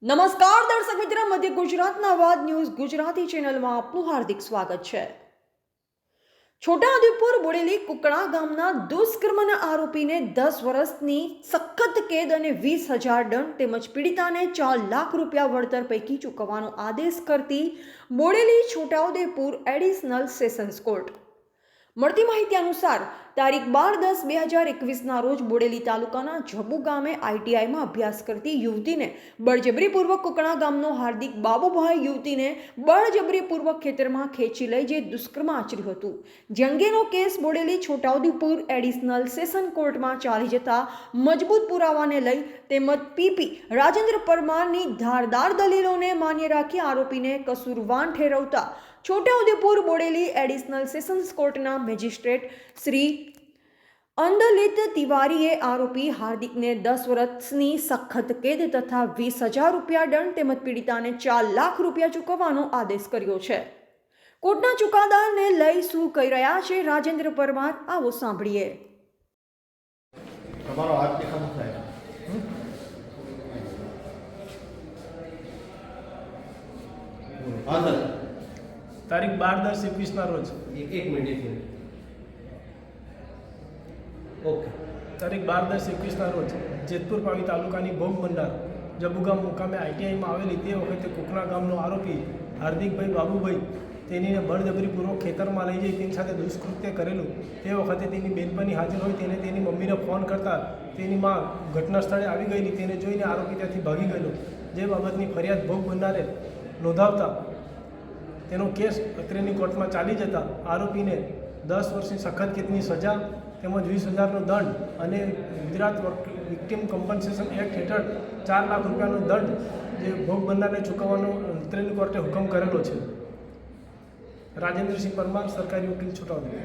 નમસ્કાર દર્શક મિત્રો, મધ્ય ગુજરાતના અવાજ ન્યૂઝ ગુજરાતી ચેનલમાં આપનું હાર્દિક સ્વાગત છે। છોટાઉદેપુર બોડેલી કુકડા ગામના દુષ્કર્મના આરોપીને 10 વર્ષની સખત કેદ અને 20,000 દંડ તેમજ પીડિતાને 4 લાખ રૂપિયા વળતર પૈકી ચૂકવવાનો આદેશ કરતી Bodeli Chhotaudepur additional sessions court. મળતી માહિતી અનુસાર તારીખ 12/10/2021ના રોજ બોડેલી તાલુકાના જબુ ગામે આઈટીઆઈમાં અભ્યાસ કરતી યુવતીને બળજબરીપૂર્વક કુકડા ગામનો હાર્દિક બાબુભાઈ યુવતીને બળજબરીપૂર્વક ખેતરમાં ખેંચી લઈ જે દુષ્કર્મ આચર્યું હતું। જે અંગેનો case Bodeli Chhotaudepur additional session કોર્ટમાં ચાલી જતા મજબૂત પુરાવાને લઈ તેમજ પીપી રાજેન્દ્ર પરમારની ધારદાર દલીલોને માન્ય રાખી આરોપીને કસૂરવાન ઠેરવતા છોટાઉદેપુર બોડેલી એડિશનલ સેશન્સ કોર્ટના મેજિસ્ટ્રેટ શ્રી અંદલિત તિવારીએ આરોપી હાર્દિકને 10 વર્ષની સખત કેદ તથા 20,000 રૂપિયા દંડ તેમજ પીડિતાને 4 લાખ રૂપિયા ચૂકવવાનો આદેશ કર્યો છે। કોર્ટના ચુકાદાને લઈ શું કહી રહ્યા છે રાજેન્દ્ર પરમાર, આવો સાંભળીએ। તમારો હાથ દેખાતો થાય હા સર। તારીખ 12/10/21ના રોજ એક મિનિટ ઓકે। તારીખ 12/10/21ના રોજ જેતપુર પાવી તાલુકાની ભોગ બંડાર જબુગામ મુકામે આઈટીઆઈમાં આવેલી તે વખતે કુકના ગામનો આરોપી હાર્દિકભાઈ બાબુભાઈ તેનીને બળજબરીપૂર્વક ખેતરમાં લઈ જઈ તેની સાથે દુષ્કૃત્ય કરેલું। તે વખતે તેની બેનપણી હાજર હોય તેને તેની મમ્મીને ફોન કરતા તેની માં ઘટના સ્થળે આવી ગયેલી। તેને જોઈને આરોપી ત્યાંથી ભાગી ગયેલો। જે બાબતની ફરિયાદ ભોગ બંડારે નોંધાવતા તેનો કેસ અત્રેની કોર્ટમાં ચાલી જતા આરોપીને 10 વર્ષની સખત કેદની સજા તેમજ 20,000નો દંડ અને ગુજરાત વિક્ટિમ કમ્પન્સેશન એક્ટ હેઠળ 4 લાખ રૂપિયાનો દંડ જે ભોગ બનનારને ચૂકવવાનો અત્રેની કોર્ટે હુકમ કરેલો છે। રાજેન્દ્રસિંહ પરમાર, સરકારી વકીલ, છોટાઉદેપુર।